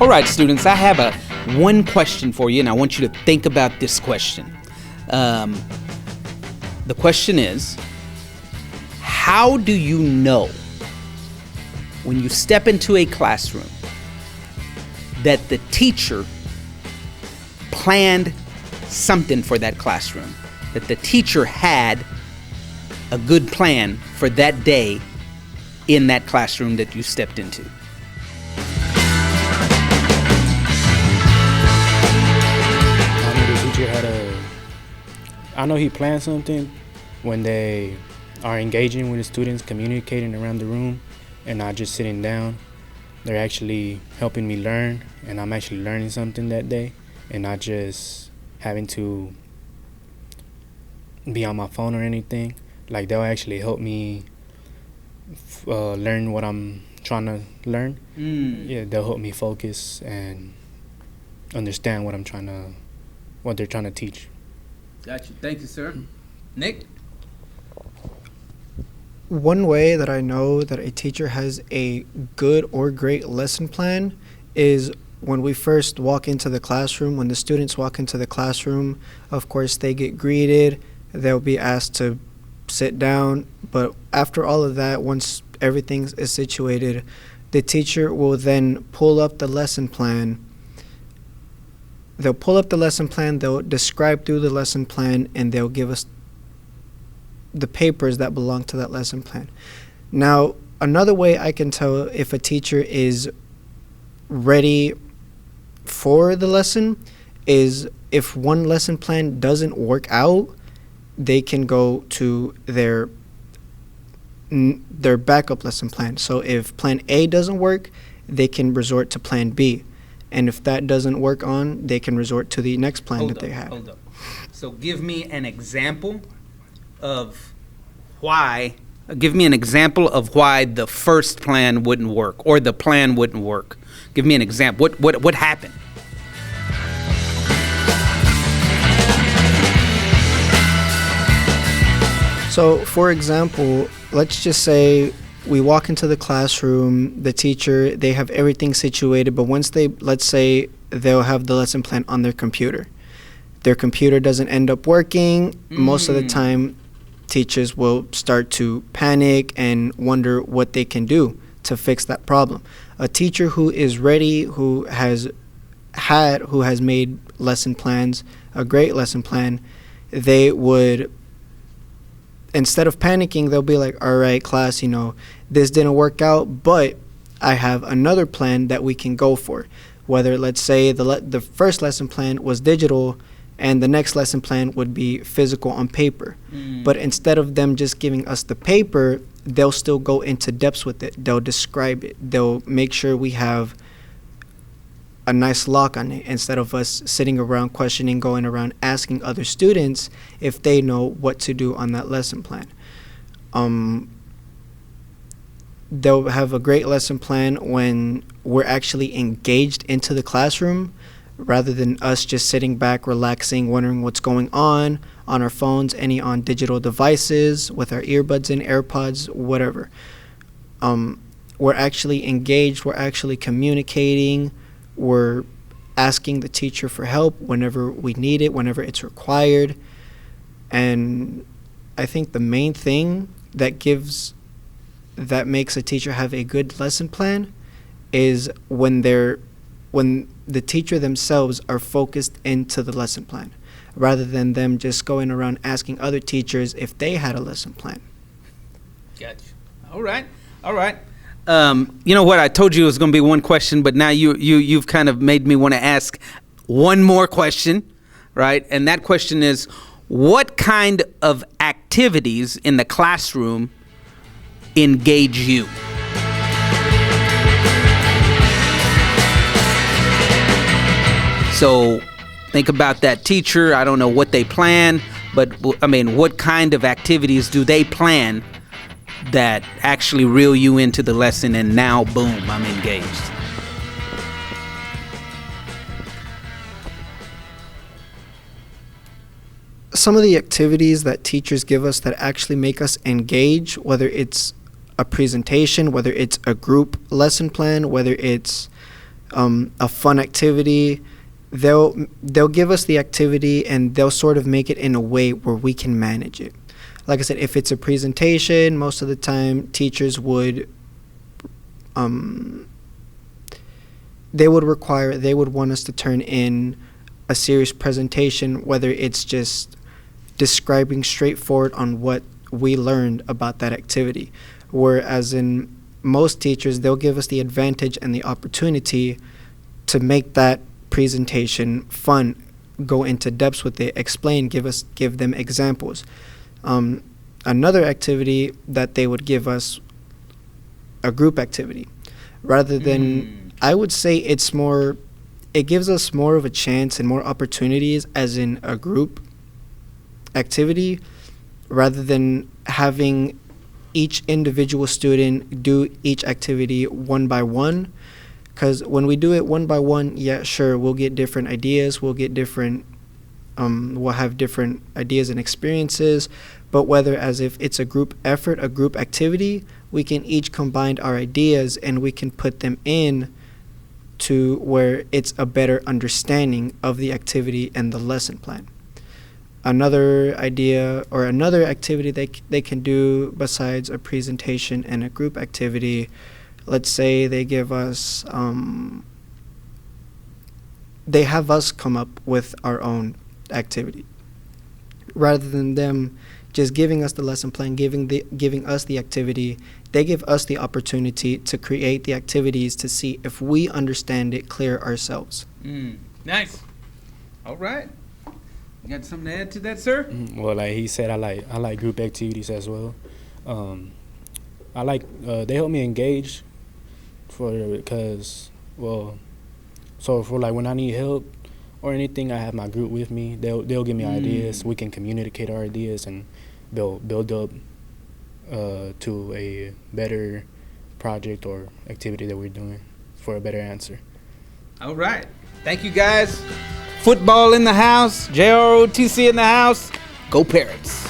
All right, students, I have one question for you, and I want you to think about this question. The question is, how do you know when you step into a classroom that the teacher planned something for that classroom, that the teacher had a good plan for that day in that classroom that you stepped into? I know he planned something when they are engaging with the students, communicating around the room, and not just sitting down. They're actually helping me learn, and I'm actually learning something that day, and not just having to be on my phone or anything. Like, they'll actually help me learn what I'm trying to learn. Yeah, they'll help me focus and understand what they're trying to teach. Got you. Thank you, sir. Nick? One way that I know that a teacher has a good or great lesson plan is when we first walk into the classroom. When the students walk into the classroom, of course, they get greeted. They'll be asked to sit down. But after all of that, once everything is situated, the teacher will then pull up the lesson plan. They'll pull up the lesson plan, they'll describe through the lesson plan, and they'll give us the papers that belong to that lesson plan. Now, another way I can tell if a teacher is ready for the lesson is if one lesson plan doesn't work out, they can go to their backup lesson plan. So if plan A doesn't work, they can resort to plan B. And if that doesn't work on, they can resort to the next plan they have. Hold up. So give me an example of why the first plan wouldn't work or the plan wouldn't work. Give me an example. What happened? So, for example, let's just say we walk into the classroom, the teacher, they have everything situated, but let's say they'll have the lesson plan on their computer. Their computer doesn't end up working. Most of the time, teachers will start to panic and wonder what they can do to fix that problem. A teacher who is ready, who has made lesson plans, a great lesson plan, they would, instead of panicking, they'll be like, all right, class, this didn't work out, but I have another plan that we can go for. Whether, let's say, the first lesson plan was digital and the next lesson plan would be physical on paper. But instead of them just giving us the paper, they'll still go into depths with it. They'll describe it. They'll make sure we have a nice lock on it, instead of us sitting around questioning, going around asking other students if they know what to do on that lesson plan. They'll have a great lesson plan when we're actually engaged into the classroom, rather than us just sitting back, relaxing, wondering what's going on our phones, on digital devices, with our earbuds and AirPods, whatever. We're actually engaged, we're actually communicating, we're asking the teacher for help whenever we need it, whenever it's required. And I think the main thing that makes a teacher have a good lesson plan is when the teacher themselves are focused into the lesson plan, rather than them just going around asking other teachers if they had a lesson plan. Gotcha. All right. You know what? I told you it was going to be one question, but now you've kind of made me want to ask one more question, right? And that question is, what kind of activities in the classroom engage you? So think about that teacher. I don't know what they plan, but what kind of activities do they plan that actually reel you into the lesson, and now, boom, I'm engaged? Some of the activities that teachers give us that actually make us engage, whether it's a presentation, whether it's a group lesson plan, whether it's a fun activity, they'll give us the activity and they'll sort of make it in a way where we can manage it. Like I said, if it's a presentation, most of the time teachers would they would want us to turn in a serious presentation, whether it's just describing straightforward on what we learned about that activity. Whereas in most teachers, they'll give us the advantage and the opportunity to make that presentation fun, go into depths with it, explain, give them examples. Another activity that they would give us, a group activity, rather than, I would say it gives us more of a chance and more opportunities as in a group activity, rather than having each individual student do each activity one by one. Because when we do it one by one, yeah, sure, we'll get different ideas, we'll have different ideas and experiences, but whether as if it's a group effort, a group activity, we can each combine our ideas and we can put them in to where it's a better understanding of the activity and the lesson plan. Another idea or another activity they can do besides a presentation and a group activity, let's say they give us, they have us come up with our own activity. Rather than them just giving us the lesson plan, giving us the activity, they give us the opportunity to create the activities to see if we understand it clear ourselves. Nice. All right. You got something to add to that, sir? Well, like he said, I like group activities as well. I like they help me engage because for like when I need help or anything, I have my group with me. They'll give me ideas. We can communicate our ideas and build up to a better project or activity that we're doing for a better answer. All right. Thank you, guys. Football in the house. JROTC in the house. Go Parrots.